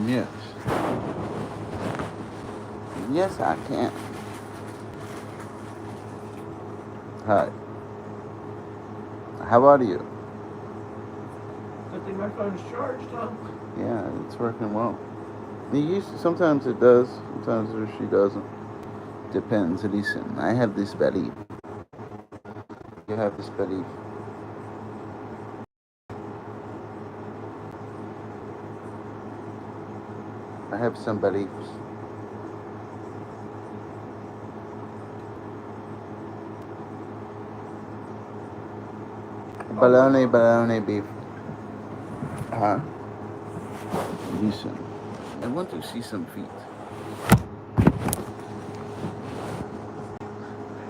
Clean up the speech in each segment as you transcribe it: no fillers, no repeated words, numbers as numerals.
Yes. Yes, I can. Hi. How are you? Good thing my phone's charged, huh? Yeah, it's working well. Sometimes it does, sometimes she doesn't. Depends. Listen, I have this belief. You have this belief. I have some beliefs. Baloney, baloney beef. Huh? Listen, I want to see some feet.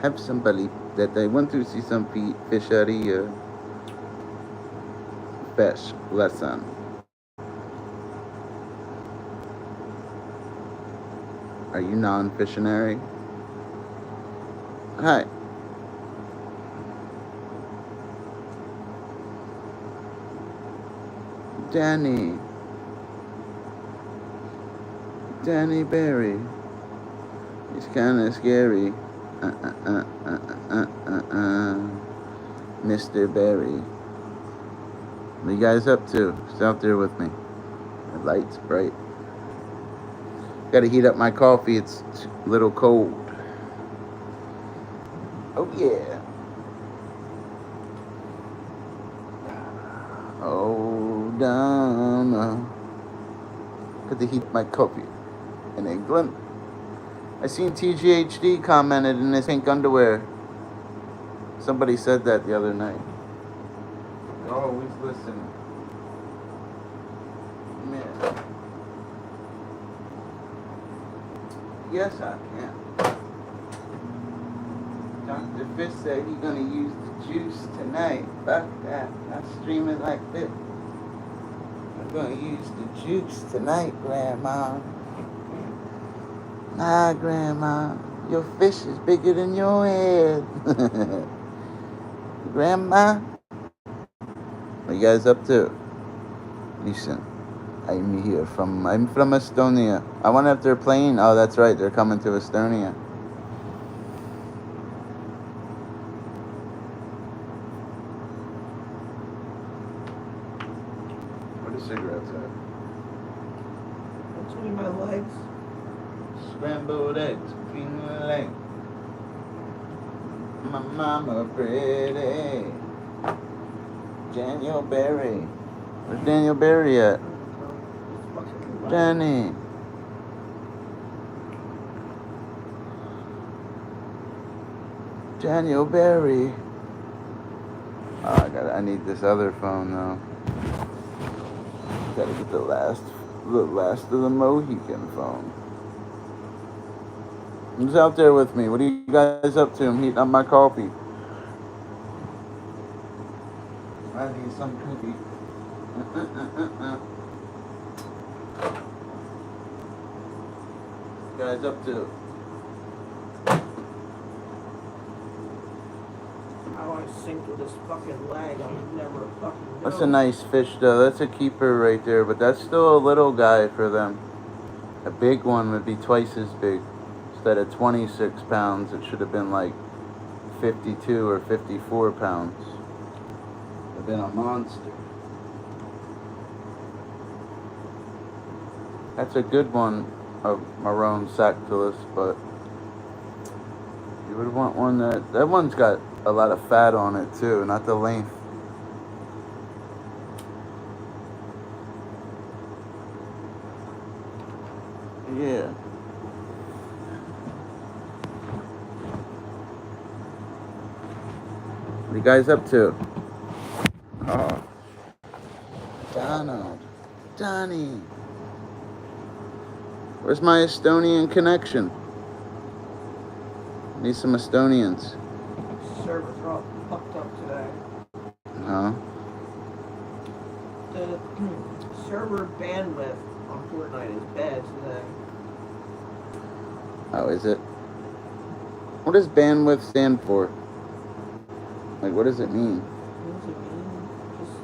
Have some belief that I want to see some feet. Fishery, fish lesson. Are you non-fissionary? Hi. Danny. Danny Berry. He's kind of scary. Mr. Berry. What are you guys up to? It's out there with me. The light's bright. Gotta heat up my coffee. It's a little cold. Oh, yeah. Oh, Donna. Gotta heat up my coffee. In England. I seen TGHD commented in his pink underwear. Somebody said that the other night. Always listen. Man. Yes, I can. Dr. Fish said he's gonna use the juice tonight. Fuck that. I stream it like this. I'm gonna use the juice tonight, Grandma. Nah, Grandma. Your fish is bigger than your head. Grandma? What you guys up to? Listen, I'm from Estonia. I wonder if they're playing. Oh, that's right. They're coming to Estonia. Where the cigarettes at? Between my legs. Scrambled eggs between my legs. My mama pretty. Daniel Berry. Where's Daniel Berry at? Danny. Daniel Berry. Oh, I need this other phone though. Gotta get the last of the Mohican phone. Who's out there with me? What are you guys up to? I'm heating up my coffee. I need some cookie. What you guys up to? How I sink with this fucking leg, I'll never fucking know. That's a nice fish though. That's a keeper right there, but that's still a little guy for them. A big one would be twice as big. Instead of 26 pounds, it should have been like 52 or 54 pounds. Would have been a monster. That's a good one of Marone Sactulus, but you would want one that one's got a lot of fat on it too, not the length. Yeah. What are you guys up to? Oh. Donald. Donnie. Where's my Estonian connection? Need some Estonians. Servers are all fucked up today. Huh? The server bandwidth on Fortnite is bad today. Oh, is it? What does bandwidth stand for? Like, what does it mean? What does it mean? Just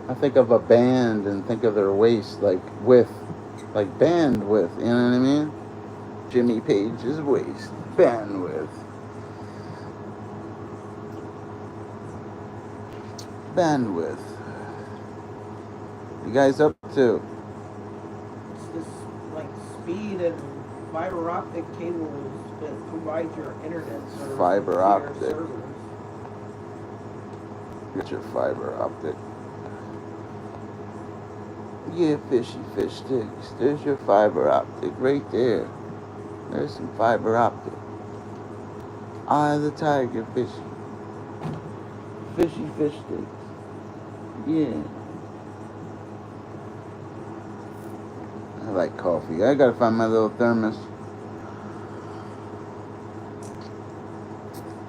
I think of a band and think of their waist, like width. Like bandwidth, you know what I mean? Jimmy Page's waist. Bandwidth. Bandwidth. You guys up to? It's this like speed and fiber optic cables that provide your internet service. Fiber to your optic. servers. Get your fiber optic. Yeah, fishy fish sticks. There's your fiber optic right there. There's some fiber optic. Eye of the tiger, fishy. Fishy fish sticks. Yeah. I like coffee. I gotta find my little thermos.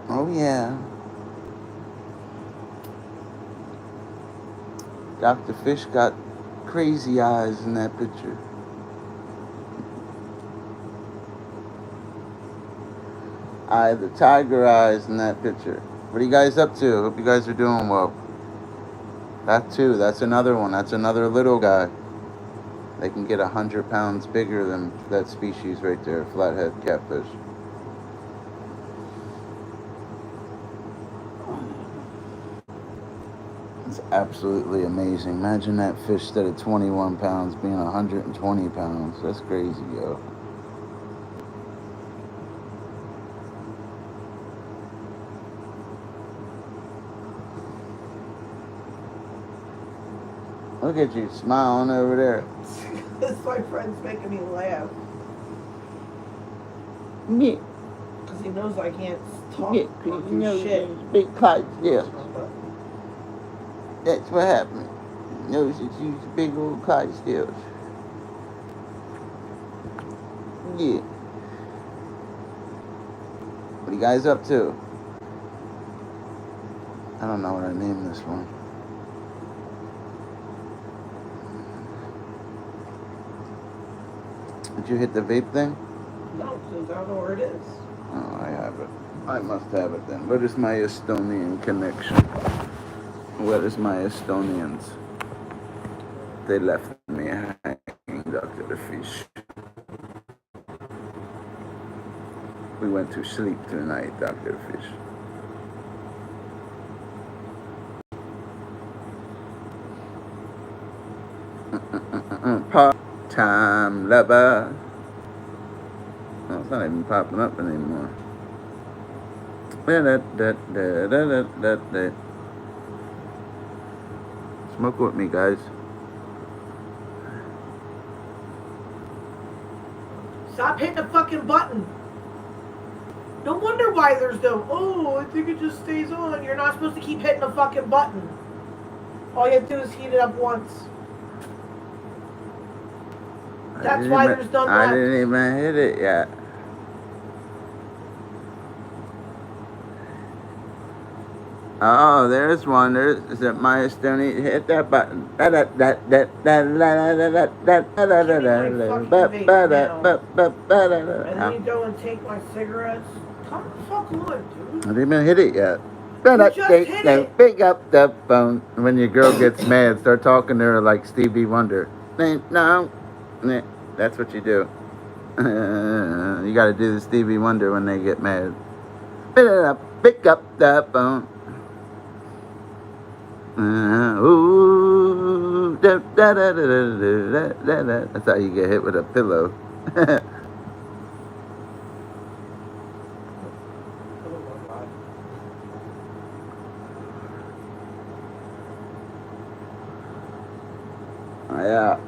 Oh yeah. Dr. Fish got crazy eyes in that picture. Eye of the tiger eyes in that picture. What are you guys up to? Hope you guys are doing well. That too, that's another one. That's another little guy. They can get 100 pounds bigger than that species right there, flathead catfish. It's absolutely amazing. Imagine that fish instead of 21 pounds being 120 pounds. That's crazy, yo. Look at you smiling over there. My friend's making me laugh. Yeah. Because he knows I can't talk Yeah, or you know, do shit. these big Clydesdales. That's what happened. Those are these big old Clydesdales. Yeah. What are you guys up to? I don't know what I named this one. Did you hit the vape thing? No, because I don't know where it is. Oh, I have it. I must have it then. What is my Estonian connection? What is my Estonians? They left me hanging, Dr. Fish. We went to sleep tonight, Dr. Fish. Part-time lover. Oh, it's not even popping up anymore. Smoke with me, guys. Stop hitting the fucking button. No wonder why there's no, oh, I think it just stays on. You're not supposed to keep hitting the fucking button. All you have to do is heat it up once. That's why there's none left. I didn't even hit it yet. Oh, there's one. Is it my Estonian? Hit that button. And then you go and take my cigarettes. Come the fuck on, dude. I didn't even hit it yet. You just hit it. Pick up the phone. When your girl gets mad, start talking to her like Stevie Wonder. No. That's what you do. You gotta do the Stevie Wonder when they get mad. Pick up the phone. Ooh, that's how you get hit with a pillow. Yeah.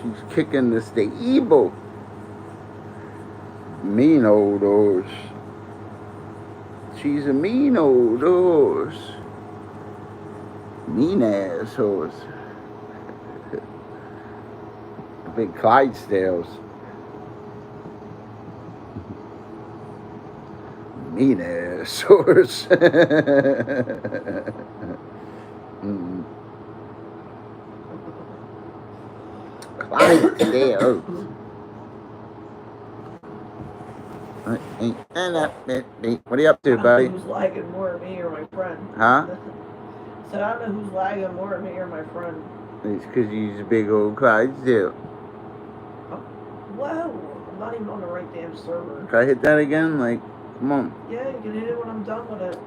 She's kicking the stable. Mean old horse. She's a mean old horse. Mean ass horse. Big Clydesdales. Mean ass horse. Clydesdales. What are you up to, buddy? Who's lagging more, me or my friend? Huh? So I don't know who's lagging more, me or my friend. It's because you use a big old Clydesdale. Whoa, I'm not even on the right damn server. Can I hit that again? Like, come on. Yeah, you can hit it when I'm done with it.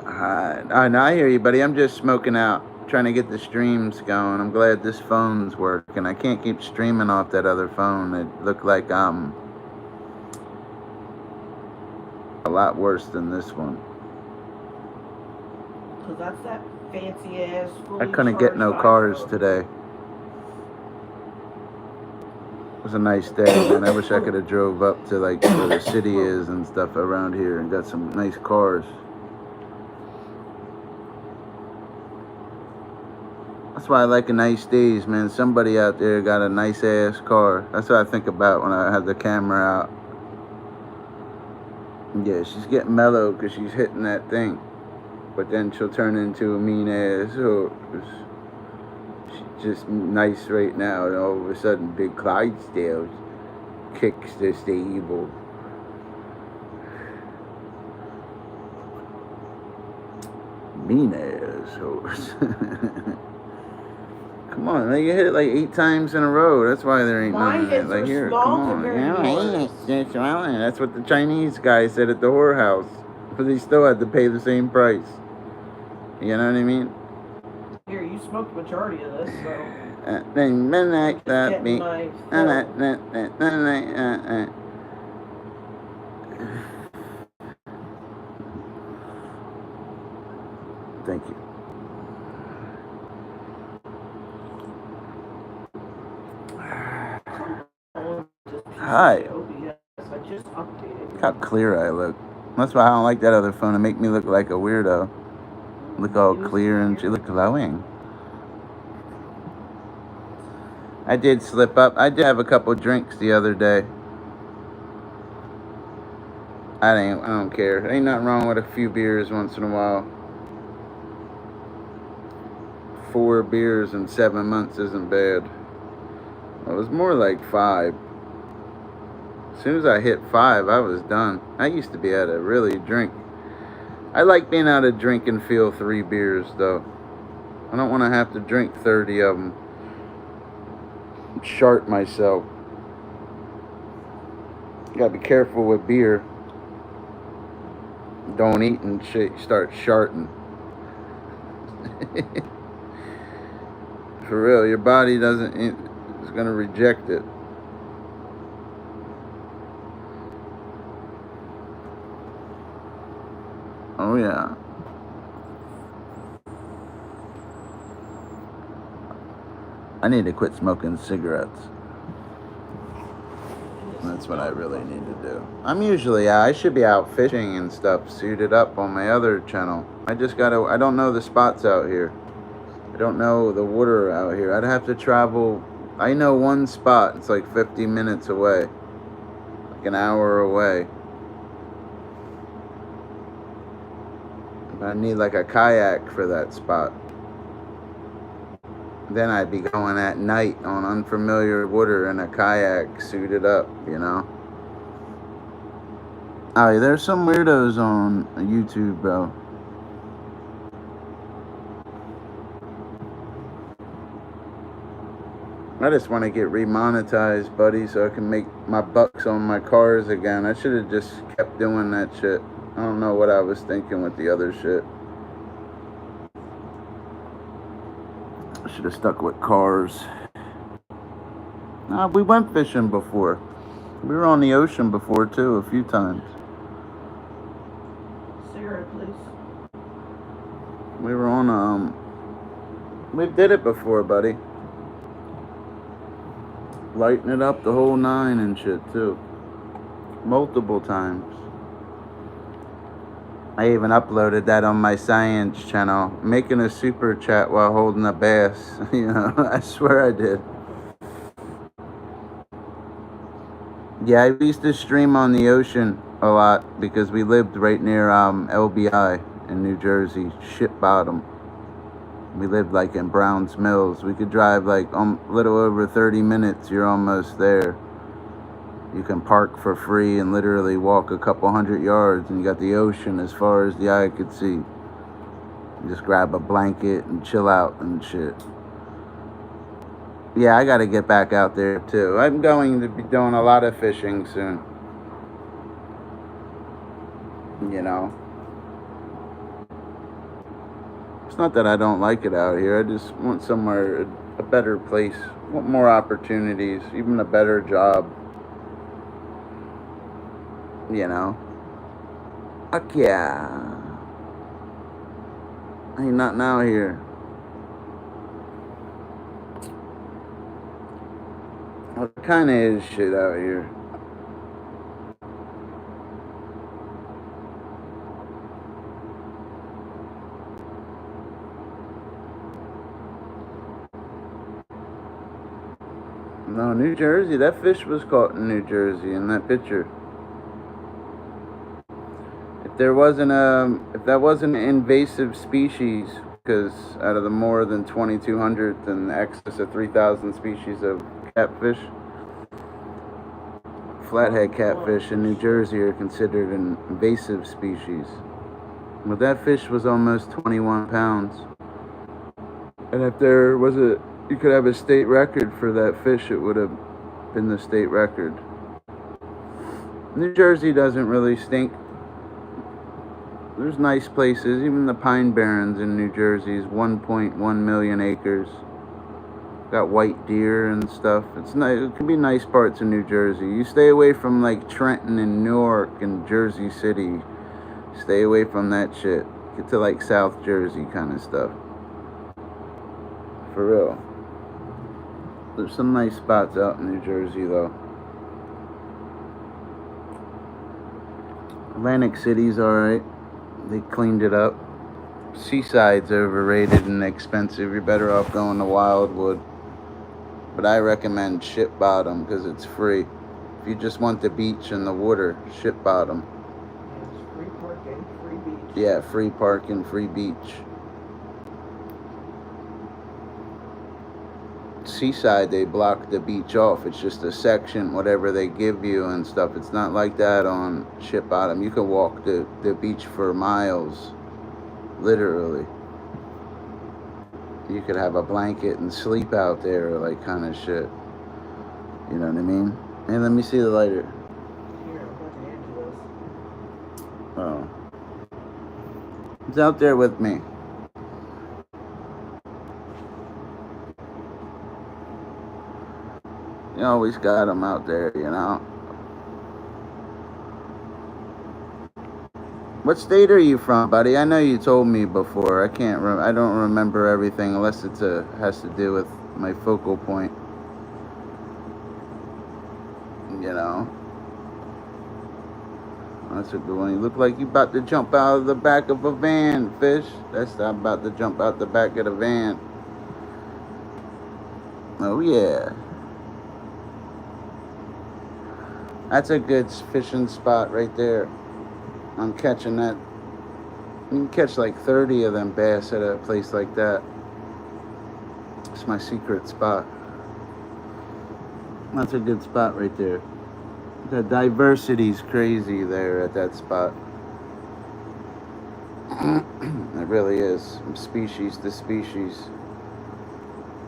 No, I hear you, buddy. I'm just smoking out, trying to get the streams going. I'm glad this phone's working. I can't keep streaming off that other phone. It looked like a lot worse than this one. Cause that's that fancy ass. I couldn't get no cars today. It was a nice day, man. I wish I could have drove up to like where the city is and stuff around here and got some nice cars. That's why I like a nice days, man. Somebody out there got a nice ass car. That's what I think about when I have the camera out. Yeah, she's getting mellow because she's hitting that thing. But then she'll turn into a mean ass horse. She's just nice right now, and all of a sudden, big Clydesdale kicks the stable. Mean ass horse. Come on, like you hit it like 8 times in a row. That's why there ain't Mine none of that. Like here, come on. Yeah, that's what the Chinese guy said at the whorehouse. But he still had to pay the same price. You know what I mean? Here, you smoked the majority of this, so. Thank you. Hi. I just updated. Look how clear I look. That's why I don't like that other phone. It make me look like a weirdo. Look all clear and she look glowing. I did slip up. I did have a couple drinks the other day. I don't care. Ain't nothing wrong with a few beers once in a while. 4 beers in 7 months isn't bad. It was more like 5. As soon as I hit 5, I was done. I used to be able to really drink. I like being able to drink and feel 3 beers, though. I don't want to have to drink 30 of them. Shart myself. Gotta be careful with beer. Don't eat and start sharting. For real, your body it's gonna reject it. Oh yeah. I need to quit smoking cigarettes. That's what I really need to do. I'm usually out. I should be out fishing and stuff, suited up on my other channel. I don't know the spots out here. I don't know the water out here. I'd have to travel. I know one spot. It's like 50 minutes away. Like an hour away. I need like a kayak for that spot. Then I'd be going at night on unfamiliar water in a kayak, suited up, you know. Oh, there's some weirdos on YouTube, bro. I just want to get remonetized, buddy, so I can make my bucks on my cars again. I should have just kept doing that shit. I don't know what I was thinking with the other shit. I should have stuck with cars. Nah, we went fishing before. We were on the ocean before, too, a few times. Cigarette, please. We were on, we did it before, buddy. Lighting it up the whole 9 and shit, too. Multiple times. I even uploaded that on my science channel. Making a super chat while holding a bass. You know, I swear I did. Yeah, I used to stream on the ocean a lot because we lived right near LBI in New Jersey, Ship Bottom. We lived like in Browns Mills. We could drive like a little over 30 minutes. You're almost there. You can park for free and literally walk a couple 100 yards and you got the ocean as far as the eye could see. You just grab a blanket and chill out and shit. Yeah, I got to get back out there too. I'm going to be doing a lot of fishing soon. You know, it's not that I don't like it out here. I just want somewhere, a better place, want more opportunities, even a better job. You know, fuck yeah. Ain't nothing out here. Well, it kind of is shit out here. No, New Jersey. That fish was caught in New Jersey in that picture. If there wasn't if that wasn't an invasive species, because out of the more than 2,200 and excess of 3,000 species of catfish, flathead catfish in New Jersey are considered an invasive species. But that fish was almost 21 pounds. And if there was you could have a state record for that fish, it would have been the state record. New Jersey doesn't really stink. There's nice places. Even the Pine Barrens in New Jersey is 1.1 million acres. Got white deer and stuff. It's nice. It can be nice parts of New Jersey. You stay away from like Trenton and Newark and Jersey City. Stay away from that shit. Get to like South Jersey kind of stuff. For real. There's some nice spots out in New Jersey though. Atlantic City's alright. They cleaned it up. Seaside's overrated and expensive. You're better off going to Wildwood. But I recommend Ship Bottom because it's free. If you just want the beach and the water, Ship Bottom. It's free parking, free beach. Yeah, free parking, free beach. Seaside, they block the beach off. It's just a section, whatever they give you and stuff. It's not like that on Ship Bottom. You can walk the beach for miles, literally. You could have a blanket and sleep out there, like kind of shit. You know what I mean? Hey, let me see the lighter. Here, I'm about to hand you this. Oh. It's out there with me. You always got them out there, you know. What state are you from, buddy? I know you told me before. I don't remember everything unless it has to do with my focal point. You know. That's a good one. You look like you about to jump out of the back of a van, fish. I'm about to jump out the back of the van. Oh yeah. That's a good fishing spot right there. I'm catching that. You can catch like 30 of them bass at a place like that. It's my secret spot. That's a good spot right there. The diversity's crazy there at that spot. It really is. From species to species.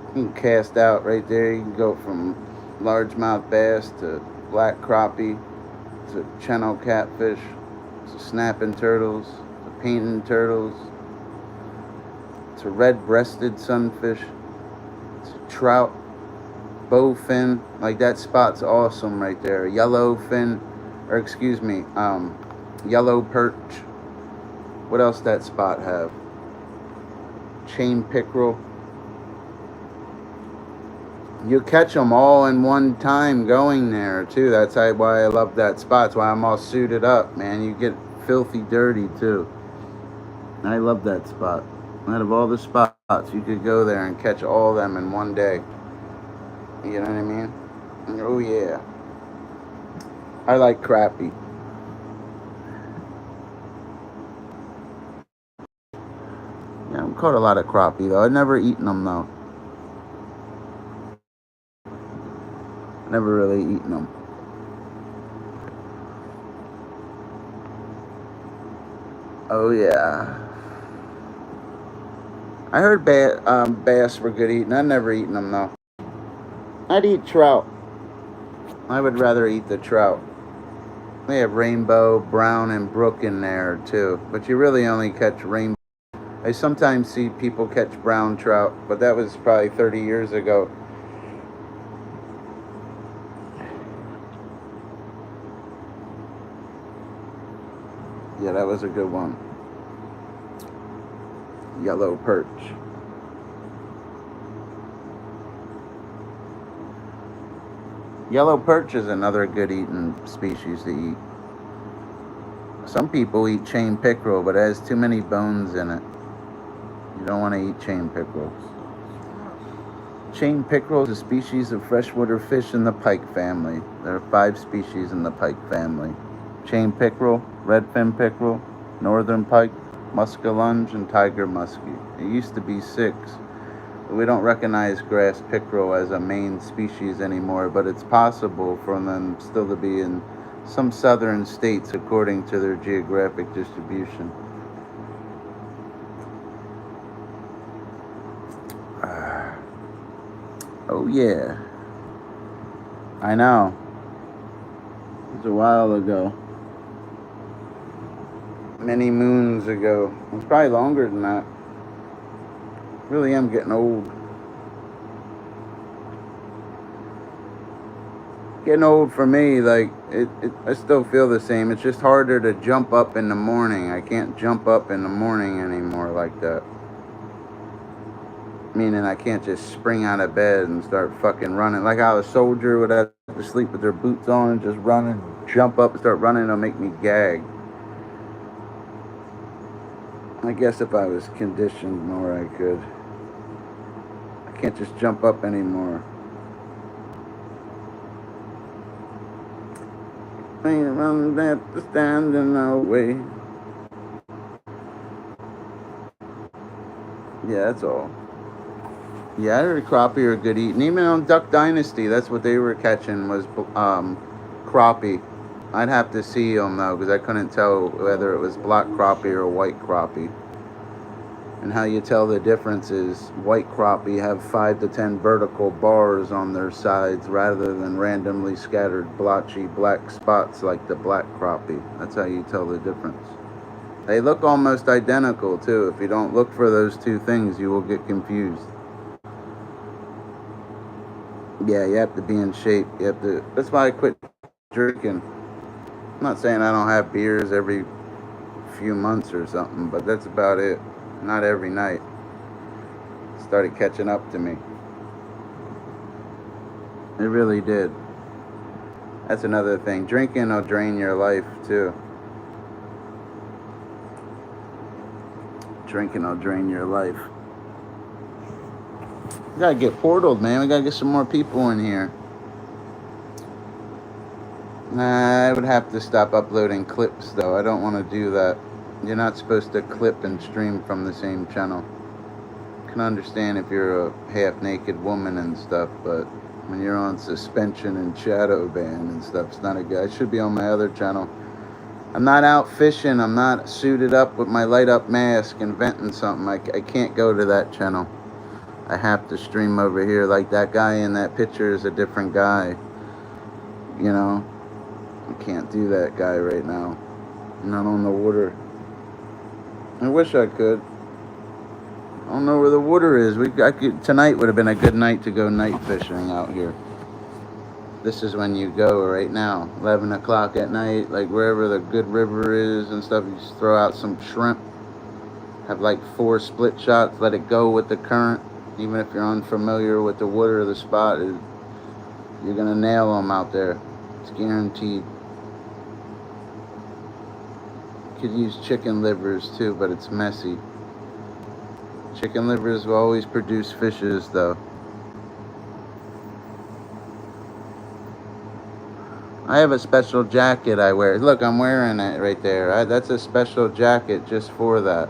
You can cast out right there. You can go from largemouth bass to black crappie to channel catfish to snapping turtles to painted turtles to red-breasted sunfish to trout, bowfin. Like that spot's awesome right there. Yellow perch. What else that spot have? Chain pickerel. You catch them all in one time going there too. That's why I love that spot. That's why I'm all suited up, man. You get filthy dirty too. I love that spot. Out of all the spots, you could go there and catch all of them in one day. You know what I mean? Oh yeah. I like crappie. Yeah, I've caught a lot of crappie though. I've never eaten them though. Never really eaten them. Oh yeah. I heard bass were good eating. I've never eaten them though. I'd eat trout. I would rather eat the trout. They have rainbow, brown, and brook in there too, but you really only catch rainbow. I sometimes see people catch brown trout, but that was probably 30 years ago. Yeah, that was a good one. Yellow perch. Yellow perch is another good eating species to eat. Some people eat chain pickerel, but it has too many bones in it. You don't want to eat chain pickerel. Chain pickerel is a species of freshwater fish in the pike family. There are 5 species in the pike family. Chain pickerel, redfin pickerel, northern pike, muskellunge, and tiger muskie. It used to be 6. We don't recognize grass pickerel as a main species anymore, but it's possible for them still to be in some southern states according to their geographic distribution. Oh yeah, I know. It was a while ago. Many moons ago. It's probably longer than that. Really am getting old. Getting old for me, like, I still feel the same. It's just harder to jump up in the morning. I can't jump up in the morning anymore like that. Meaning I can't just spring out of bed and start fucking running. Like how a soldier would have to sleep with their boots on and just run and jump up and start running. It'll make me gag. I guess if I was conditioned more, I could. I can't just jump up anymore. I don't have to stand in the way. Yeah, that's all. Yeah, I heard crappie are good eating. Even on Duck Dynasty, that's what they were catching was crappie. I'd have to see them though, because I couldn't tell whether it was black crappie or white crappie. And how you tell the difference is white crappie have 5 to 10 vertical bars on their sides rather than randomly scattered blotchy black spots like the black crappie. That's how you tell the difference. They look almost identical too. If you don't look for those 2 things, you will get confused. Yeah, you have to be in shape. You have to. That's why I quit drinking. I'm not saying I don't have beers every few months or something, but that's about it. Not every night. It started catching up to me. It really did. That's another thing. Drinking will drain your life too. Drinking will drain your life. We gotta get portaled, man. We gotta get some more people in here. Nah, I would have to stop uploading clips though. I don't want to do that. You're not supposed to clip and stream from the same channel. I can understand if you're a half-naked woman and stuff, but when you're on suspension and shadow ban and stuff, it's not a good. I should be on my other channel. I'm not out fishing. I'm not suited up with my light-up mask and venting something. I can't go to that channel. I have to stream over here. Like that guy in that picture is a different guy. You know, I can't do that guy right now. I'm not on the water. I wish I could. I don't know where the water is. Tonight would have been a good night to go night fishing out here. This is when you go right now. 11 o'clock at night, like wherever the good river is and stuff. You just throw out some shrimp. Have like 4 split shots. Let it go with the current. Even if you're unfamiliar with the water or the spot, you're going to nail them out there. It's guaranteed. Could use chicken livers too, but it's messy. Chicken livers will always produce fishes though. I have a special jacket I wear. Look, I'm wearing it right there. That's a special jacket just for that.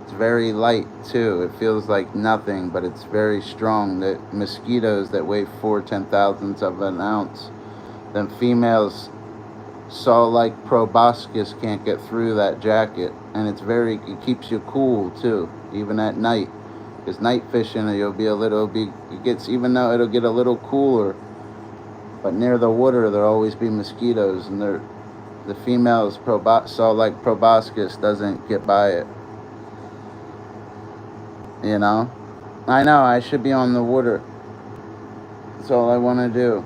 It's very light too. It feels like nothing, but it's very strong. The mosquitoes that weigh 4/10,000ths of an ounce, them females saw-like proboscis can't get through that jacket, and it keeps you cool too, even at night. Because night fishing, it gets, even though it'll get a little cooler, but near the water there'll always be mosquitoes, and the females like proboscis doesn't get by it. You know, I know I should be on the water. That's all I want to do.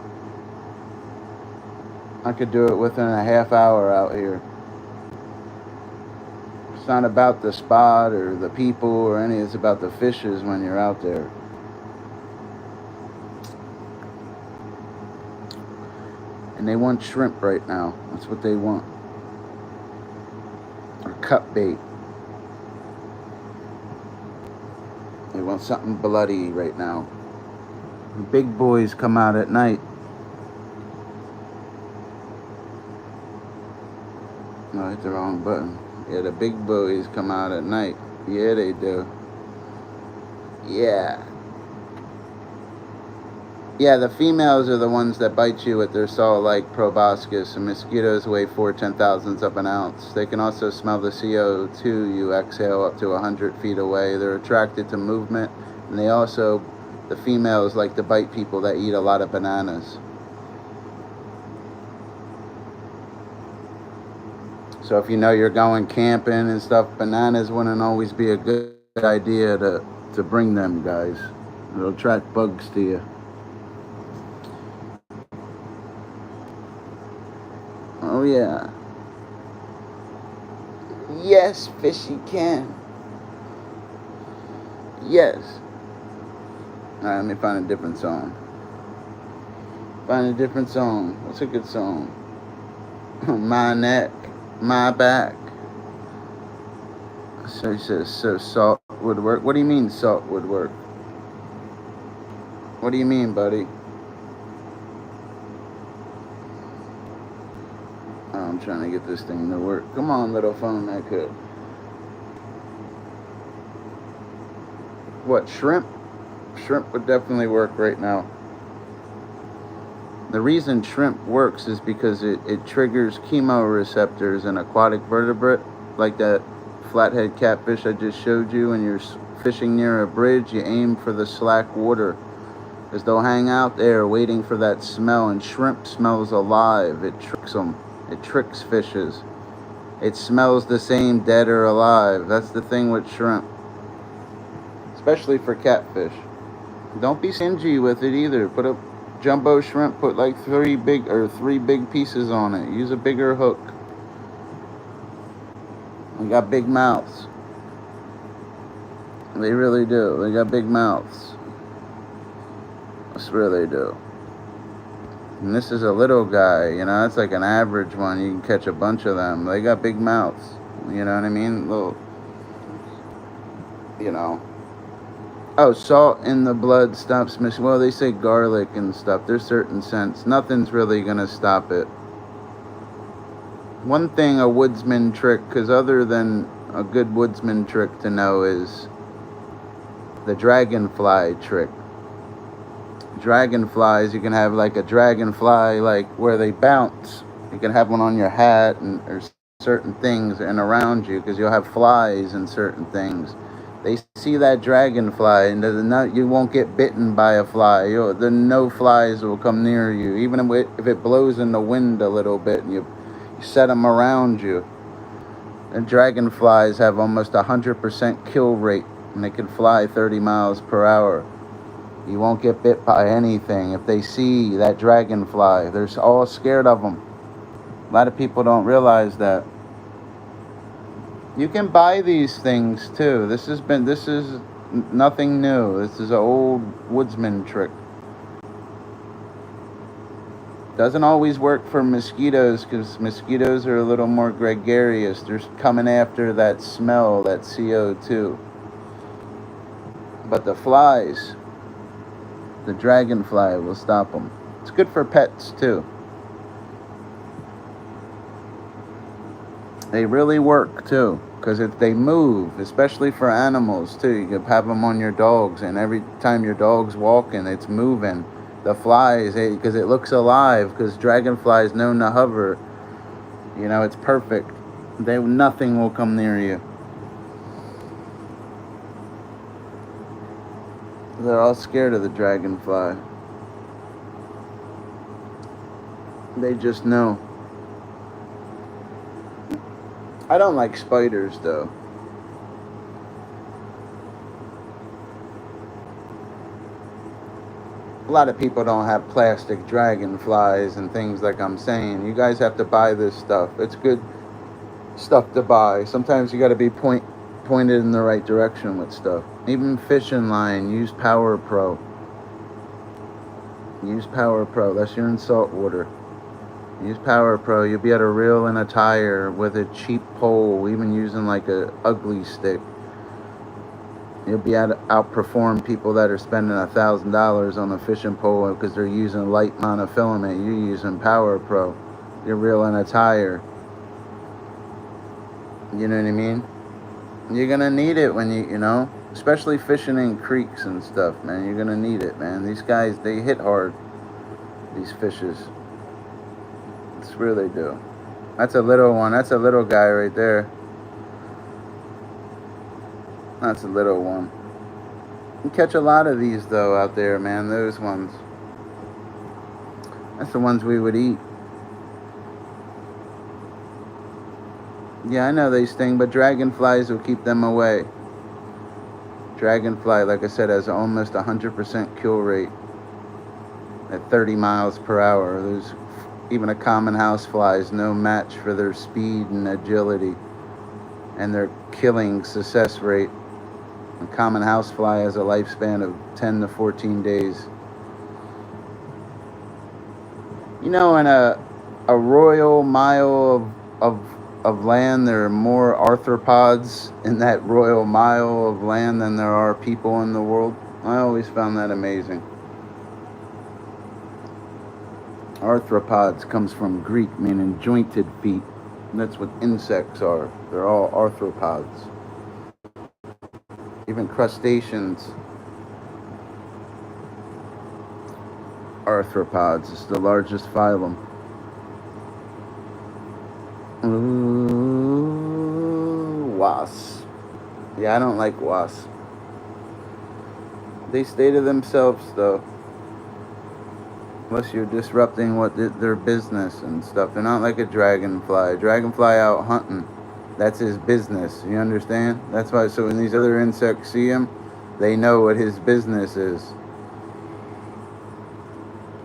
I could do it within a half hour out here. It's not about the spot or the people or any. It's about the fishes when you're out there. And they want shrimp right now. That's what they want. Or cut bait. They want something bloody right now. The big boys come out at night. No, I hit the wrong button. Yeah, the big boys come out at night. Yeah, they do. Yeah. Yeah, the females are the ones that bite you with their saw-like proboscis, and mosquitoes weigh 4/10,000ths of an ounce. They can also smell the CO2 you exhale up to 100 feet away. They're attracted to movement, and the females like to bite people that eat a lot of bananas. So if you know you're going camping and stuff, bananas wouldn't always be a good idea to bring them, guys. It'll attract bugs to you. Oh yeah. Yes, fishy can. Yes. Alright, let me find a different song. What's a good song? My neck, my back. So he says, so salt would work. What do you mean salt would work? What do you mean, buddy? I'm trying to get this thing to work. Come on, little phone, I could. What, shrimp? Shrimp would definitely work right now. The reason shrimp works is because it triggers chemoreceptors in aquatic vertebrate, like that flathead catfish I just showed you. When you're fishing near a bridge, you aim for the slack water, because they'll hang out there waiting for that smell, and shrimp smells alive. It tricks them. It tricks fishes. It smells the same dead or alive. That's the thing with shrimp. Especially for catfish. Don't be stingy with it either. Put a jumbo shrimp, put like three big pieces on it. Use a bigger hook. They got big mouths. They really do. They got big mouths. I swear they do. And this is a little guy, you know, it's like an average one. You can catch a bunch of them. They got big mouths. You know what I mean? Little, you know. Oh, salt in the blood stops missing. Well, they say garlic and stuff. There's certain scents. Nothing's really going to stop it. One thing a woodsman trick, because other than a good woodsman trick to know, is the dragonfly trick. Dragonflies, you can have like a dragonfly like where they bounce. You can have one on your hat and or certain things and around you, because you'll have flies and certain things. They see that dragonfly and you won't get bitten by a fly. No flies will come near you, even if it blows in the wind a little bit and you set them around you. And dragonflies have almost 100% kill rate, and they can fly 30 miles per hour. You won't get bit by anything. If they see that dragonfly, they're all scared of them. A lot of people don't realize that. You can buy these things too. This is nothing new. This is an old woodsman trick. Doesn't always work for mosquitoes, because mosquitoes are a little more gregarious. They're coming after that smell, that CO2. But the flies, the dragonfly will stop them. It's good for pets too. They really work too, because if they move, especially for animals too, you could have them on your dogs, and every time your dog's walking, it's moving. The flies, because it looks alive, because dragonflies known to hover. You know, it's perfect. Nothing will come near you. They're all scared of the dragonfly. They just know. I don't like spiders though. A lot of people don't have plastic dragonflies and things like I'm saying. You guys have to buy this stuff. It's good stuff to buy. Sometimes you got to be pointed in the right direction with stuff. Even fishing line, use Power Pro. Use Power Pro. That's you're in salt water. Use Power Pro. You'll be able to reel in a tire with a cheap pole, even using like a ugly stick. You'll be able to outperform people that are spending $1,000 on a fishing pole because they're using a light monofilament. You're using Power Pro. You're reeling a tire. You know what I mean? You're gonna need it when you know, especially fishing in creeks and stuff, man. You're gonna need it, man. These guys, they hit hard. These fishes. I swear they do. That's a little one. That's a little guy right there. That's a little one. You catch a lot of these though out there, man. Those ones. That's the ones we would eat. Yeah, I know they sting, but dragonflies will keep them away. Dragonfly, like I said, has almost 100% kill rate at 30 miles per hour. There's even a common housefly is no match for their speed and agility and their killing success rate. A common housefly has a lifespan of 10 to 14 days. You know, in a royal mile of land, there are more arthropods in that royal mile of land than there are people in the world. I always found that amazing. Arthropods comes from Greek, meaning jointed feet. And that's what insects are. They're all arthropods. Even crustaceans. Arthropods is the largest phylum. Ooh, wasps. Yeah, I don't like wasps. They stay to themselves, though. Unless you're disrupting what their business and stuff. They're not like a dragonfly. Dragonfly out hunting. That's his business. You understand? That's why. So when these other insects see him, they know what his business is.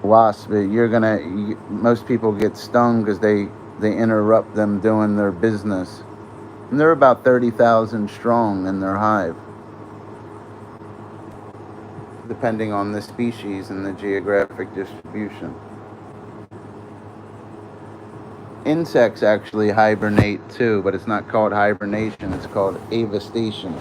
Wasp, most people get stung because they interrupt them doing their business. And they're about 30,000 strong in their hive, depending on the species and the geographic distribution. Insects actually hibernate too, but it's not called hibernation, it's called avestation.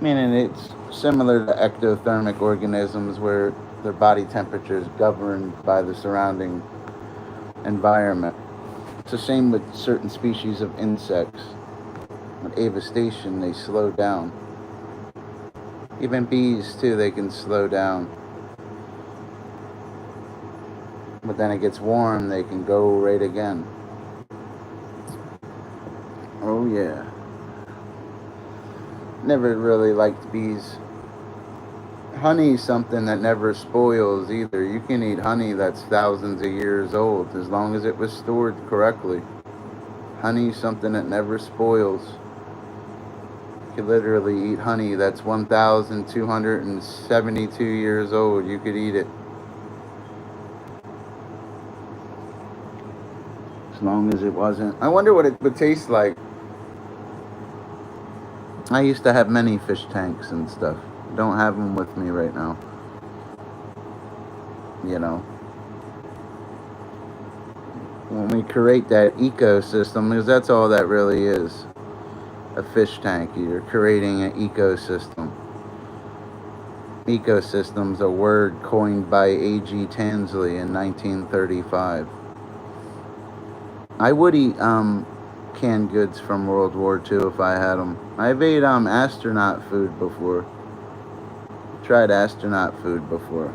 Meaning it's similar to ectothermic organisms where their body temperature is governed by the surrounding environment. It's the same with certain species of insects. With avestation, they slow down. Even bees too, they can slow down. But then it gets warm, they can go right again. Oh yeah. Never really liked bees. Honey's something that never spoils either. You can eat honey that's thousands of years old as long as it was stored correctly. Honey's something that never spoils. You could literally eat honey that's 1,272 years old. You could eat it. As long as it wasn't. I wonder what it would taste like. I used to have many fish tanks and stuff. Don't have them with me right now. You know. When we create that ecosystem, because that's all that really is. A fish tank. You're creating an ecosystem. Ecosystem's a word coined by A.G. Tansley in 1935. I would eat canned goods from World War II if I had them. I've ate astronaut food before. Tried astronaut food before.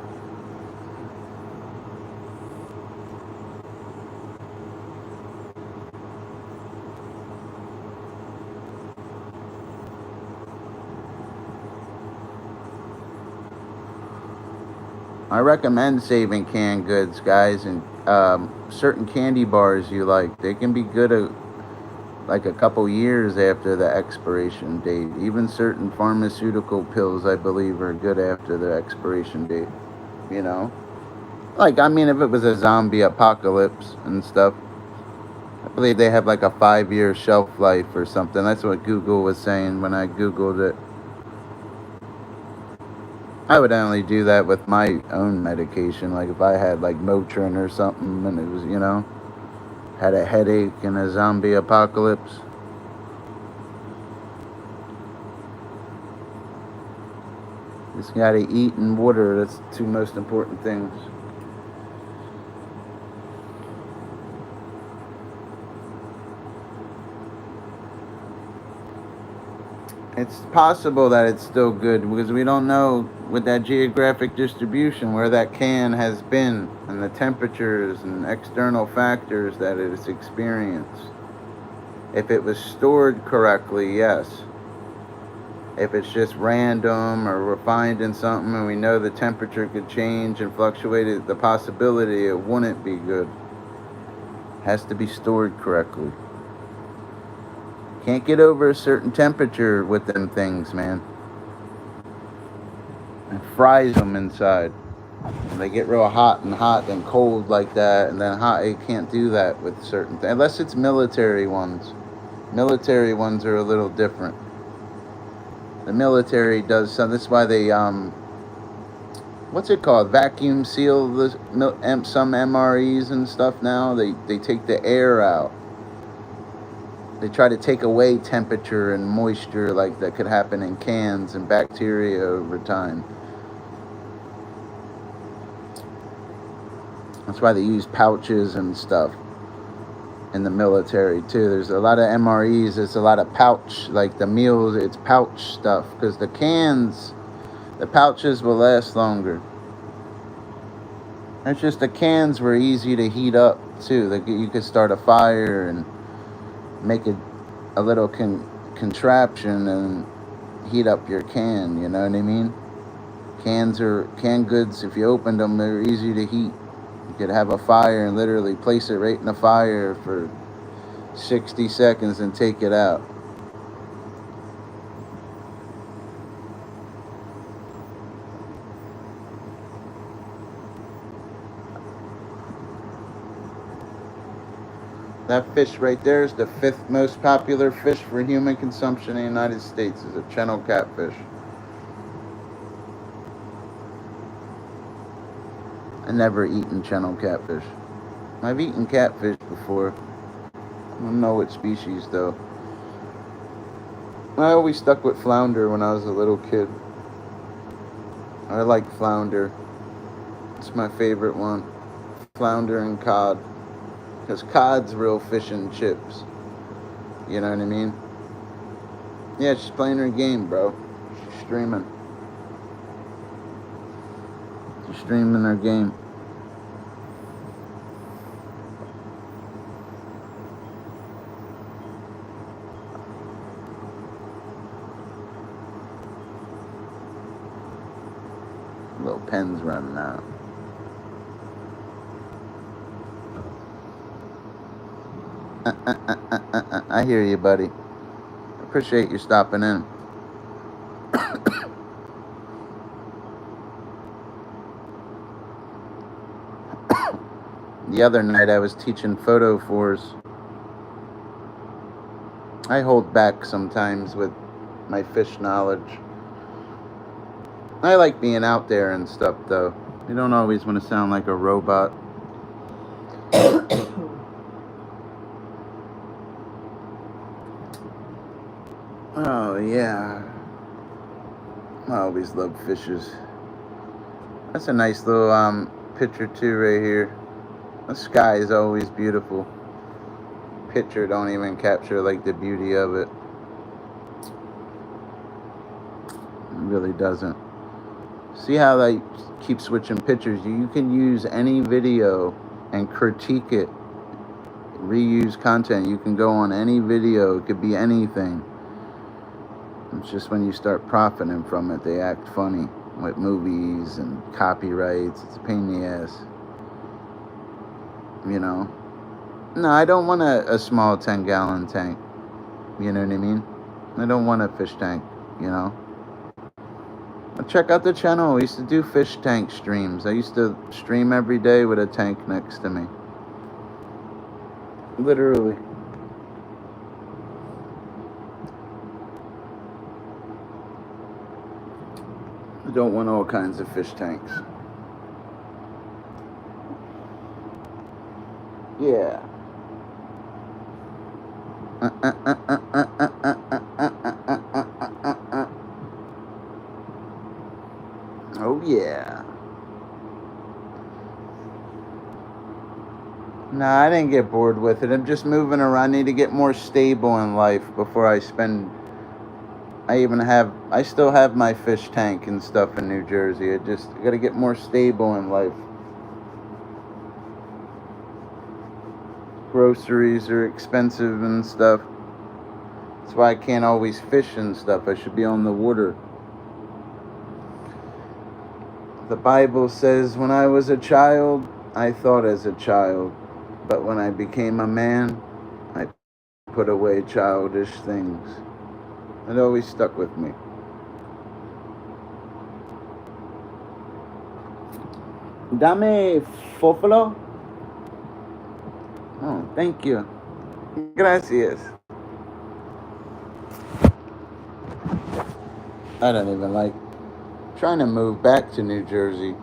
I recommend saving canned goods, guys, and certain candy bars you like. They can be good like a couple years after the expiration date. Even certain pharmaceutical pills, I believe, are good after the expiration date. You know? Like, I mean, if it was a zombie apocalypse and stuff, I believe they have like a 5-year shelf life or something. That's what Google was saying when I Googled it. I would only do that with my own medication. Like if I had like Motrin or something and it was, you know, had a headache in a zombie apocalypse. Just gotta eat and water. That's the two most important things. It's possible that it's still good because we don't know with that geographic distribution where that can has been and the temperatures and external factors that it has experienced. If it was stored correctly, yes. If it's just random or refined in something and we know the temperature could change and fluctuate, the possibility it wouldn't be good. It has to be stored correctly. Can't get over a certain temperature with them things, man. It fries them inside. When they get real hot and cold like that, and then hot, you can't do that with certain things. Unless it's military ones. Military ones are a little different. The military does some. That's why they, what's it called? Vacuum seal some MREs and stuff now. They take the air out. They try to take away temperature and moisture like that could happen in cans and bacteria over time. That's why they use pouches and stuff in the military too. There's a lot of MREs. There's a lot of pouch, like the meals, it's pouch stuff. Because the cans, the pouches will last longer. It's just the cans were easy to heat up too. Like you could start a fire and make a little contraption and heat up your can, you know what I mean? Canned goods, if you opened them, they're easy to heat. You could have a fire and literally place it right in the fire for 60 seconds and take it out. That fish right there is the 5th most popular fish for human consumption in the United States. Is a Channel catfish. I've never eaten Channel catfish. I've eaten catfish before. I don't know what species though. I always stuck with flounder when I was a little kid. I like flounder. It's my favorite one. Flounder and cod. Because cod's real fish and chips. You know what I mean? Yeah, she's playing her game, bro. She's streaming. She's streaming her game. Little pen's running out. I hear you, buddy. Appreciate you stopping in. The other night I was teaching photo fours. I hold back sometimes with my fish knowledge. I like being out there and stuff, though. You don't always want to sound like a robot. Oh, yeah. I always love fishes. That's a nice little picture, too, right here. The sky is always beautiful. Picture don't even capture, like, the beauty of it. It really doesn't. See how I keep switching pictures? You can use any video and critique it. Reuse content. You can go on any video. It could be anything. It's just when you start profiting from it, they act funny. with movies and copyrights. It's a pain in the ass. You know? No, I don't want a small 10-gallon tank. You know what I mean? I don't want a fish tank, you know? Check out the channel. I used to do fish tank streams. I used to stream every day with a tank next to me. Literally. I don't want all kinds of fish tanks. Yeah. Oh yeah. Nah, I didn't get bored with it. I'm just moving around. I need to get more stable in life before I spend. I still have my fish tank and stuff in New Jersey. I got to get more stable in life. Groceries are expensive and stuff. That's why I can't always fish and stuff. I should be on the water. The Bible says, when I was a child, I thought as a child. But when I became a man, I put away childish things. It always stuck with me. Dame fófalo. Oh, thank you. Gracias. I don't even like trying to move back to New Jersey.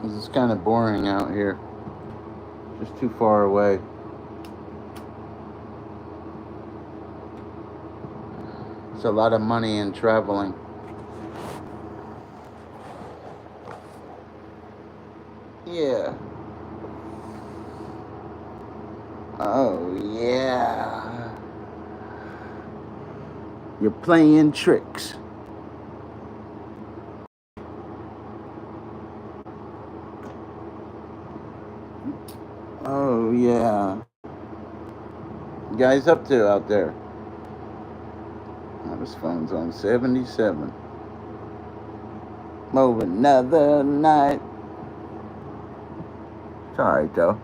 It's kind of boring out here. Just too far away. It's a lot of money in traveling. Yeah. Oh, yeah. You're playing tricks. Oh, yeah. You guys up to out there? Oh, this phone's on 77. Over another night. It's alright, though.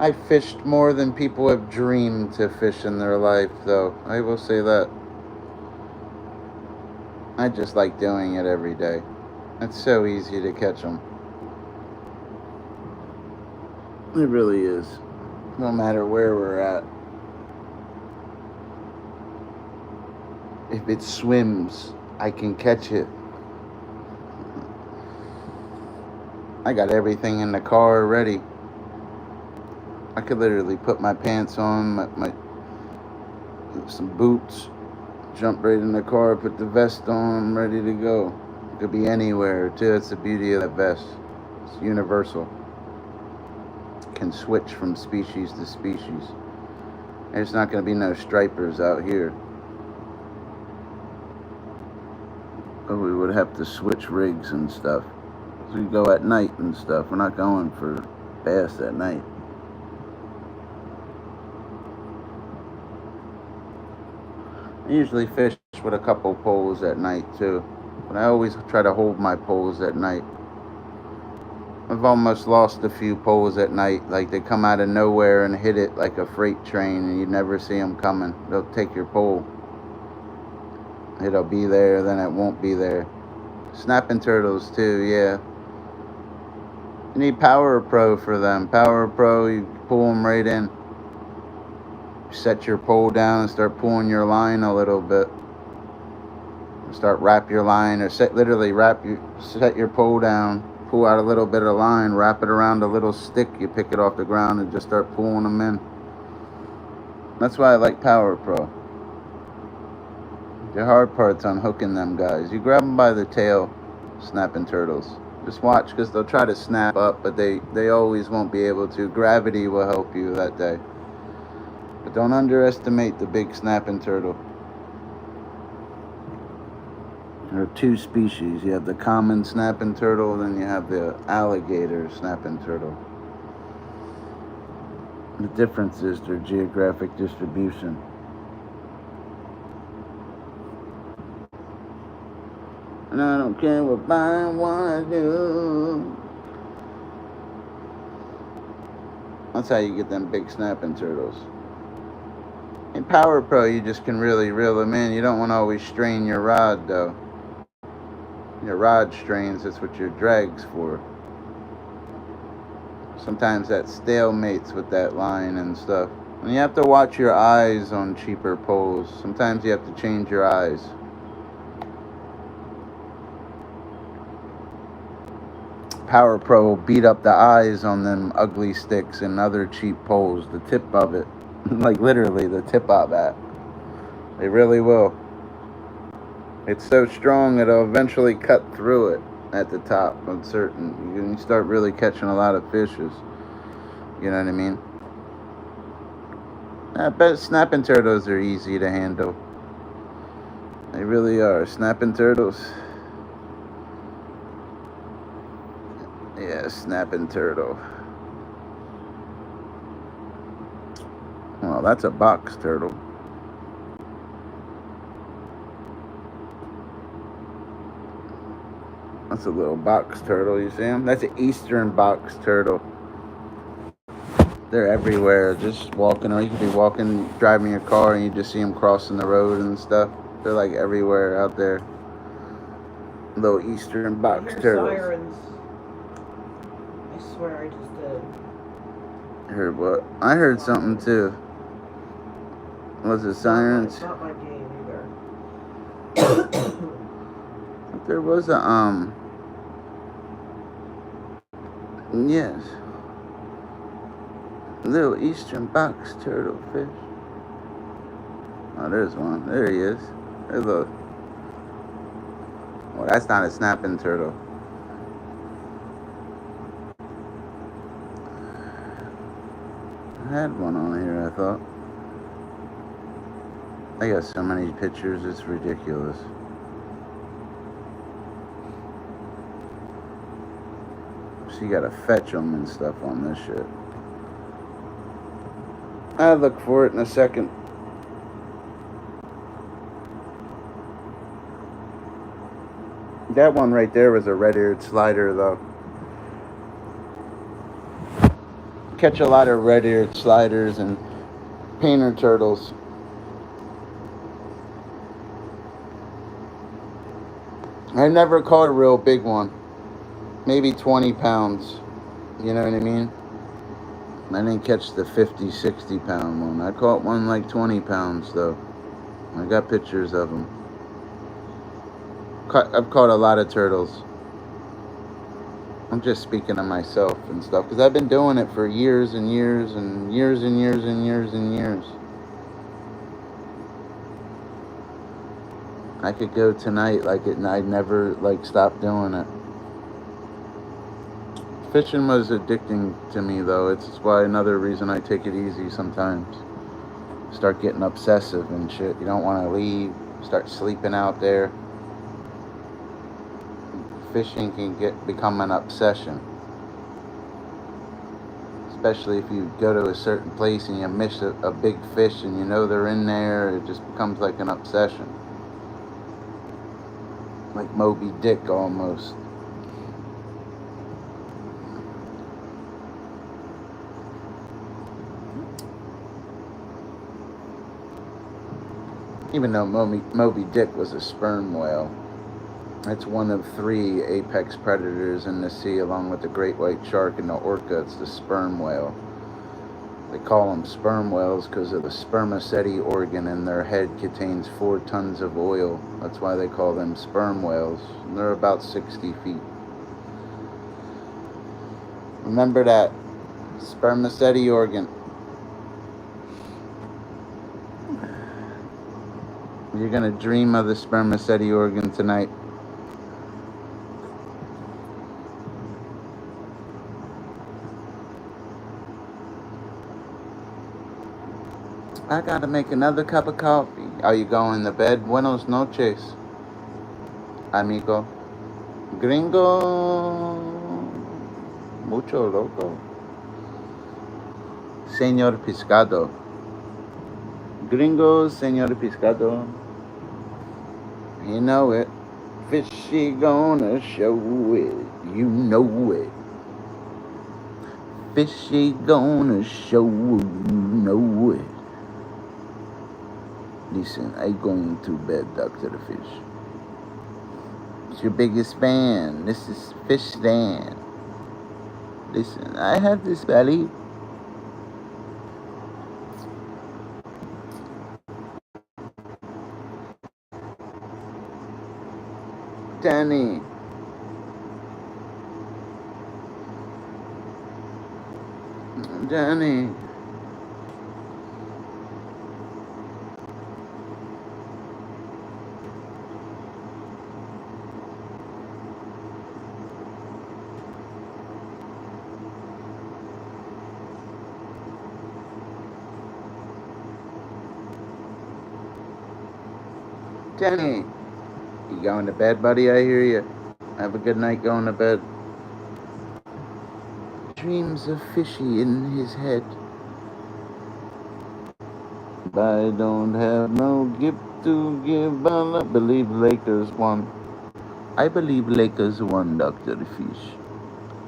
I fished more than people have dreamed to fish in their life, though. I will say that. I just like doing it every day. It's so easy to catch them. It really is. No matter where we're at. If it swims, I can catch it. I got everything in the car ready. I could literally put my pants on, some boots, jump right in the car, put the vest on, I'm ready to go. It could be anywhere, too. That's the beauty of that vest. It's universal. It can switch from species to species. There's not going to be no stripers out here. But we would have to switch rigs and stuff. So we go at night and stuff. We're not going for bass at night. I usually fish with a couple poles at night too, but I always try to hold my poles at night. I've almost lost a few poles at night, like they come out of nowhere and hit it like a freight train and you never see them coming. They'll take your pole. It'll be there, then it won't be there. Snapping turtles too, yeah. You need Power Pro for them. Power Pro, you pull them right in. Set your pole down and start pulling your line a little bit. Start wrap your line, or set your pole down, pull out a little bit of line, wrap it around a little stick, you pick it off the ground and just start pulling them in. That's why I like Power Pro. The hard part's unhooking them guys. You grab them by the tail, snapping turtles. Just watch, because they'll try to snap up, but they always won't be able to. Gravity will help you that day. But don't underestimate the big snapping turtle. There are two species. You have the common snapping turtle, then you have the alligator snapping turtle. The difference is their geographic distribution. And I don't care what I wanna do. That's how you get them big snapping turtles. In Power Pro, you just can really reel them in. You don't want to always strain your rod, though. Your rod strains, that's what your drag's for. Sometimes that stalemates with that line and stuff. And you have to watch your eyes on cheaper poles. Sometimes you have to change your eyes. Power Pro beat up the eyes on them ugly sticks and other cheap poles. The tip of it. Like literally the tip of that. They really will. It's so strong it'll eventually cut through it at the top. I'm certain. You start really catching a lot of fishes. You know what I mean? I bet snapping turtles are easy to handle. They really are. Snapping turtles. Yeah, snapping turtle. Well, that's a box turtle. That's a little box turtle, you see him? That's an eastern box turtle. They're everywhere, just walking, or you could be walking, driving your car, and you just see them crossing the road and stuff. They're like everywhere out there. Little eastern box turtles. Sirens. I swear I just did. Heard what? I heard something too. Was it sirens? It's not my game either. There was a yes. Little eastern box turtle fish. Oh, there's one. There he is. There's a. Well, that's not a snapping turtle. I had one on here, I thought. I got so many pictures, it's ridiculous. So you gotta fetch them and stuff on this shit. I'll look for it in a second. That one right there was a red-eared slider, though. Catch a lot of red-eared sliders and painter turtles. I never caught a real big one. Maybe 20 pounds. You know what I mean? I didn't catch the 50, 60 pound one. I caught one like 20 pounds, though. I got pictures of them. I've caught a lot of turtles. I'm just speaking of myself and stuff, because I've been doing it for years and years and years and years and years and years. I could go tonight like it, and I'd never stop doing it. Fishing was addicting to me, though. It's why another reason I take it easy sometimes. Start getting obsessive and shit. You don't want to leave. Start sleeping out there. Fishing can become an obsession. Especially if you go to a certain place and you miss a big fish and you know they're in there. It just becomes like an obsession. Like Moby Dick almost. Even though Moby Dick was a sperm whale. It's one of 3 apex predators in the sea, along with the great white shark and the orca. It's the sperm whale. They call them sperm whales because of the spermaceti organ in their head contains 4 tons of oil. That's why they call them sperm whales. And they're about 60 feet. Remember that. Spermaceti organ. You're going to dream of the spermaceti organ tonight. I gotta make another cup of coffee. Are you going to bed? Buenos noches, amigo. Gringo. Mucho loco. Señor Pescado. Gringo, Señor Pescado. You know it. Fishy gonna show it, you know it. Fishy gonna show it, you know it. Listen, I going to bed, Dr. the Fish. It's your biggest fan. This is Fish Stan. Listen, I have this belly. Danny. Danny. Danny. You going to bed, buddy? I hear you. Have a good night going to bed. Dreams of fishy in his head. But I don't have no gift to give, but I believe Lakers won. I believe Lakers won, Dr. the Fish.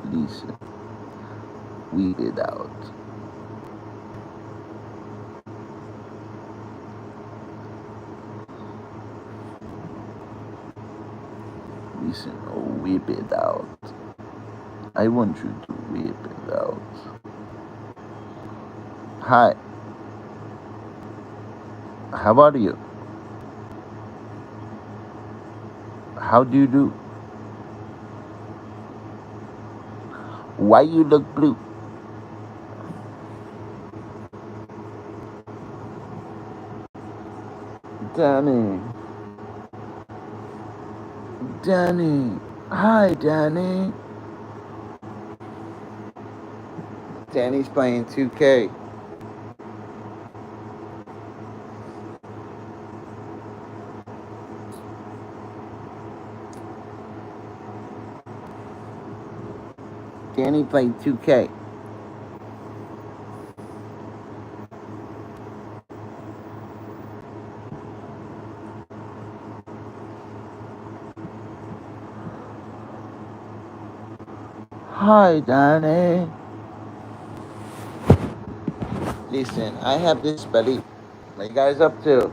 Listen, weep it out. Listen, oh, weep it out. I want you to weep it out. Hi. How are you? How do you do? Why you look blue? Danny. Danny. Hi, Danny. Danny's playing 2K. Danny played 2K. Hi, Danny. Listen, I have this buddy. What you guys up to?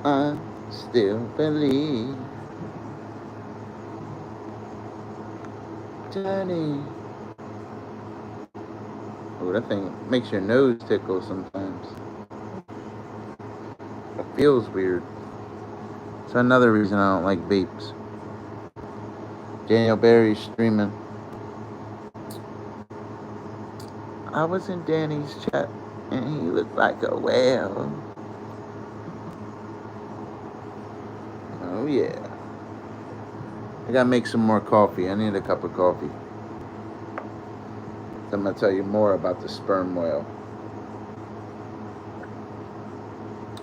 I still believe. Danny. Oh, that thing makes your nose tickle sometimes. It feels weird. It's another reason I don't like vapes. Daniel Barry's streaming. I was in Danny's chat and he looked like a whale. Oh yeah. I gotta make some more coffee. I need a cup of coffee. I'm gonna tell you more about the sperm whale.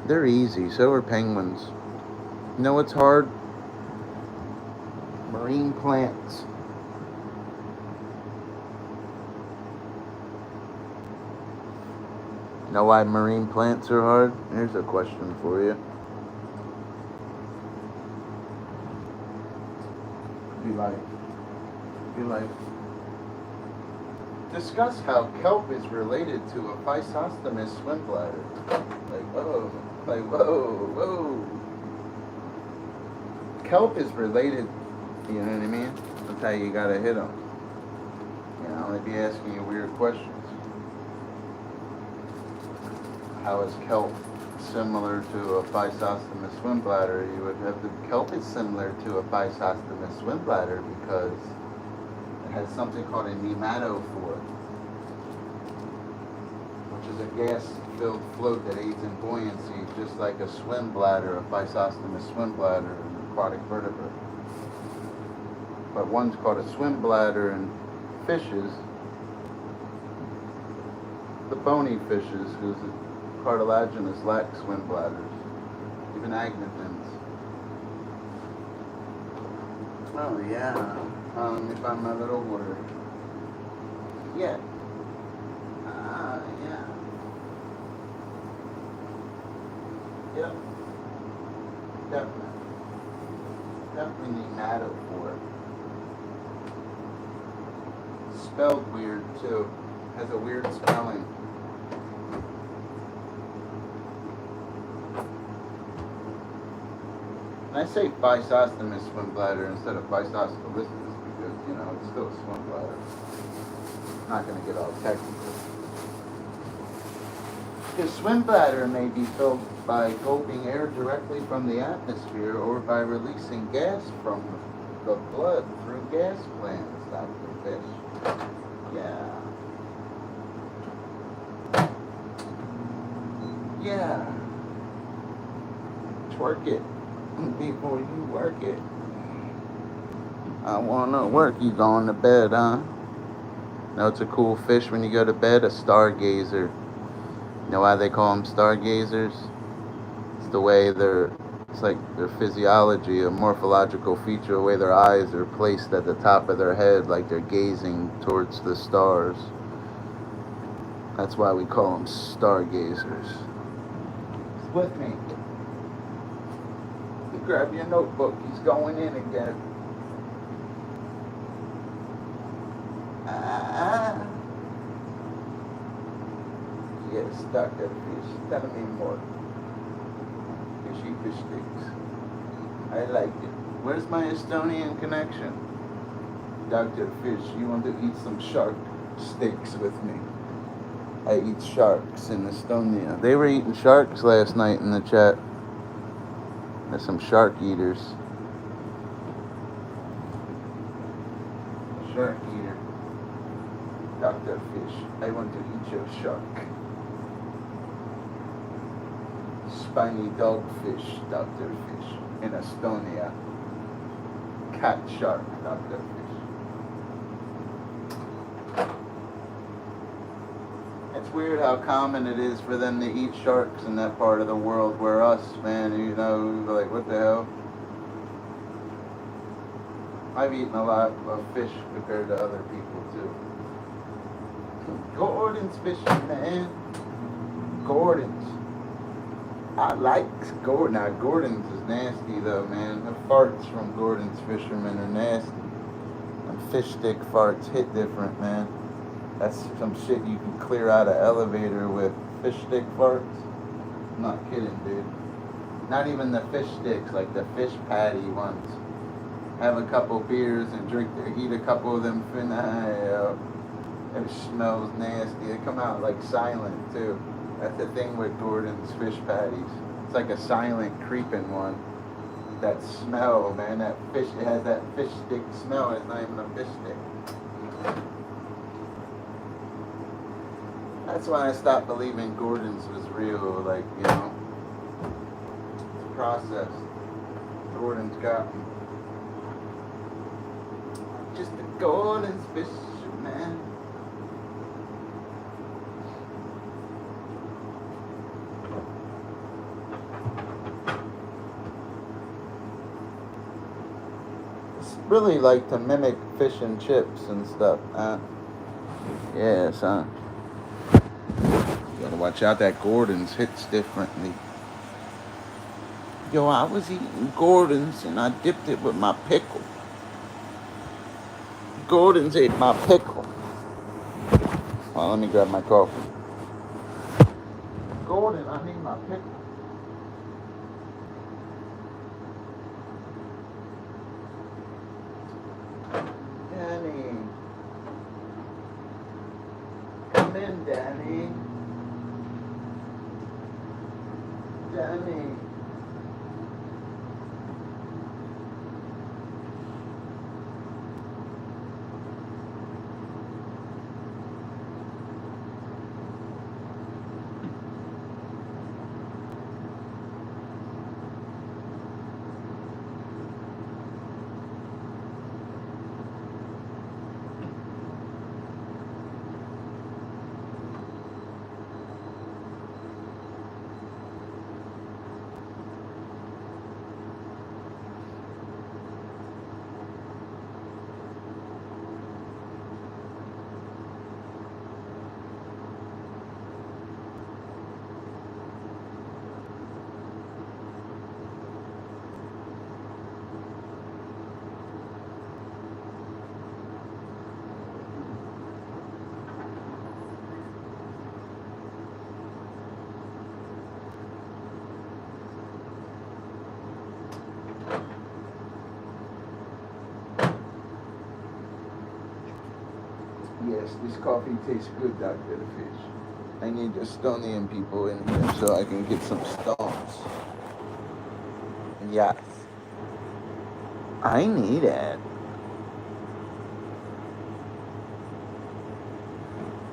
They're easy, so are penguins. You know what's hard? Marine plants. Know why marine plants are hard? Here's a question for you. Be like, discuss how kelp is related to a Physostomus swim bladder. Like whoa. Kelp is related, you know what I mean? That's how you gotta hit them. You know, I'll be asking you weird questions. How is kelp similar to a Physostomus swim bladder? You would have the kelp is similar to a Physostomus swim bladder because it has something called a nematophore, which is a gas-filled float that aids in buoyancy, just like a swim bladder, a Physostomus swim bladder, an aquatic vertebrate. But one's called a swim bladder in fishes, the bony fishes, whose cartilaginous lack swim bladders, even agnatins. Oh yeah, let me find my little word. Yeah. Yeah. Yep. Definitely Matterport. Spelled weird too. Has a weird spelling. And I say Bisostomus swim bladder instead of Bisostolismus because, you know, it's still a swim bladder. Not going to get all technical. The swim bladder may be filled by gulping air directly from the atmosphere or by releasing gas from the blood through gas glands, Dr. Fish. Yeah. Yeah. Twerk it before you work it. I wanna work you going to bed, huh? Know it's a cool fish when you go to bed? A stargazer. You know why they call them stargazers? It's the way it's like their physiology, a morphological feature, the way their eyes are placed at the top of their head, like they're gazing towards the stars. That's why we call them stargazers. It's with me. You grab your notebook, he's going in again. Yes, Dr. Fish, tell me more. Fishy fish sticks. I like it. Where's my Estonian connection? Dr. Fish, you want to eat some shark steaks with me? I eat sharks in Estonia. They were eating sharks last night in the chat. There's some shark eaters. Shark eater. Dr. Fish, I want to eat your shark. Spiny dogfish, Dr. Fish, in Estonia. Cat shark, Dr. Fish. It's weird how common it is for them to eat sharks in that part of the world, where us, man, you know, we're like, what the hell? I've eaten a lot of fish compared to other people, too. Gordon's fishing, man. Gordon's. I like Gordon. Now, Gordon's is nasty, though, man. The farts from Gordon's fishermen are nasty. Them fish stick farts hit different, man. That's some shit you can clear out an elevator with. Fish stick farts? I'm not kidding, dude. Not even the fish sticks, like the fish patty ones. Have a couple beers and eat a couple of them. It smells nasty. They come out like silent, too. That's the thing with Gordon's fish patties. It's like a silent creeping one. That smell, man, that fish, it has that fish stick smell. It's not even a fish stick. That's why I stopped believing Gordon's was real, like, you know. It's processed. Gordon's got me. Just a Gordon's fish, man. Really like to mimic fish and chips and stuff. Yeah, son. You gotta watch out, that Gordon's hits differently. Yo, I was eating Gordon's and I dipped it with my pickle. Gordon's ate my pickle. Well, let me grab my coffee. Gordon, I need my pickle. Danny. Come in, Danny. Danny. Yes, this coffee tastes good, Dr. the Fish. I need Estonian people in here so I can get some stones. Yes. I need it.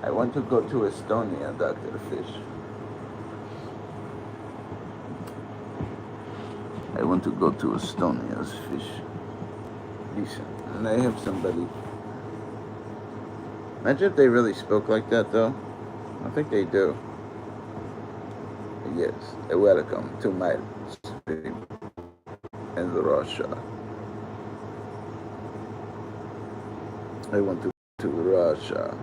I want to go to Estonia, Dr. the Fish. I want to go to Estonia's fish. Decent. And I have somebody. Imagine if they really spoke like that, though. I think they do. Yes. Welcome to my stream in Russia. I want to go to Russia.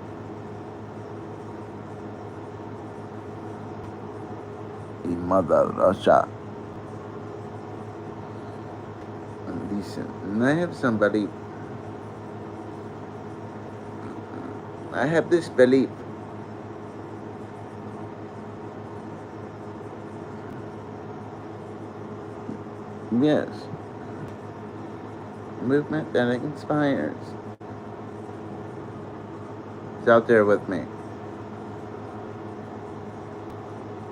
In Mother Russia. Decent. And I have somebody. I have this belief. Yes. Movement that inspires. He's out there with me.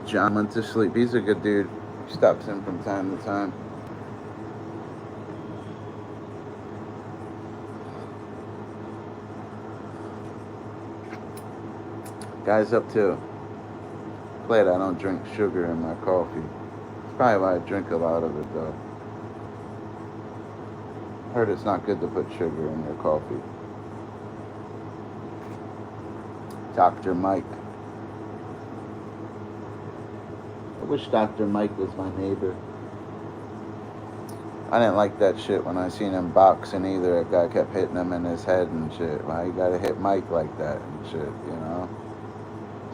John went to sleep. He's a good dude. He stops in from time to time. Guy's up too. Glad I don't drink sugar in my coffee. It's probably why I drink a lot of it though. Heard it's not good to put sugar in your coffee. Dr. Mike. I wish Dr. Mike was my neighbor. I didn't like that shit when I seen him boxing either. That guy kept hitting him in his head and shit. Why you gotta hit Mike like that and shit, you know?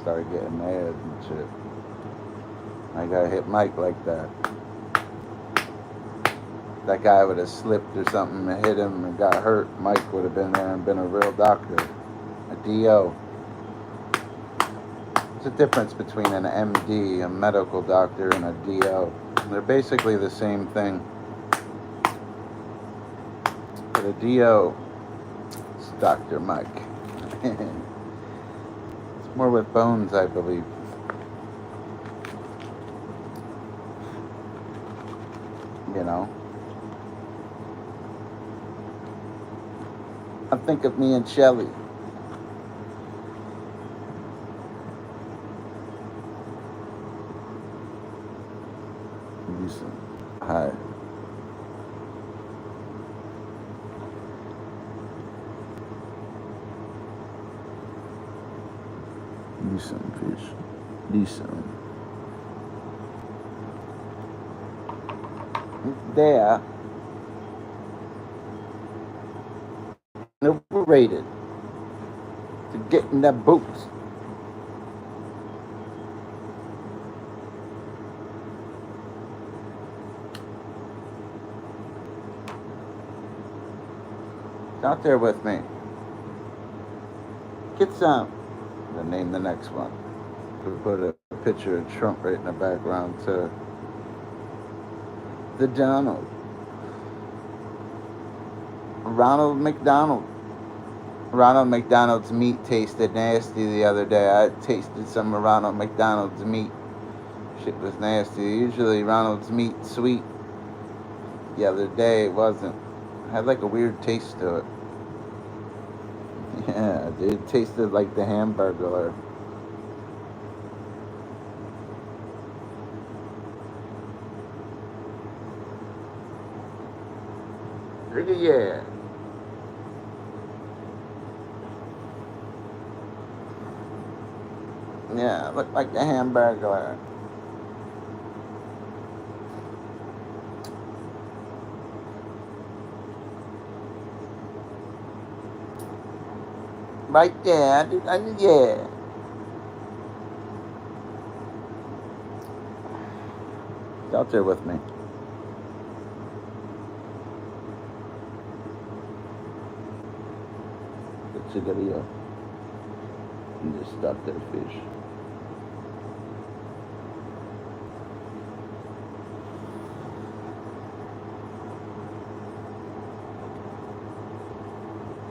Started getting mad and shit. I gotta hit Mike like that. That guy would have slipped or something and hit him and got hurt. Mike would have been there and been a real doctor. A DO. There's a difference between an MD, a medical doctor, and a DO. They're basically the same thing. But a DO is Dr. Mike. It's more with bones, I believe. You know? I think of me and Shelly. Hi. Decent fish. Decent. There. Overrated. To get in that boots. Out there with me. Get some. Then name the next one. We put a picture of Trump right in the background to the Donald. Ronald McDonald. Ronald McDonald's meat tasted nasty the other day. I tasted some of Ronald McDonald's meat. Shit was nasty. Usually Ronald's meat sweet. The other day it wasn't. It had like a weird taste to it. Yeah, dude, it tasted like the Hamburglar. Yeah. Yeah, it looked like the Hamburglar. Right there, yeah. It's out there with me. It's a video. And just stop that fish.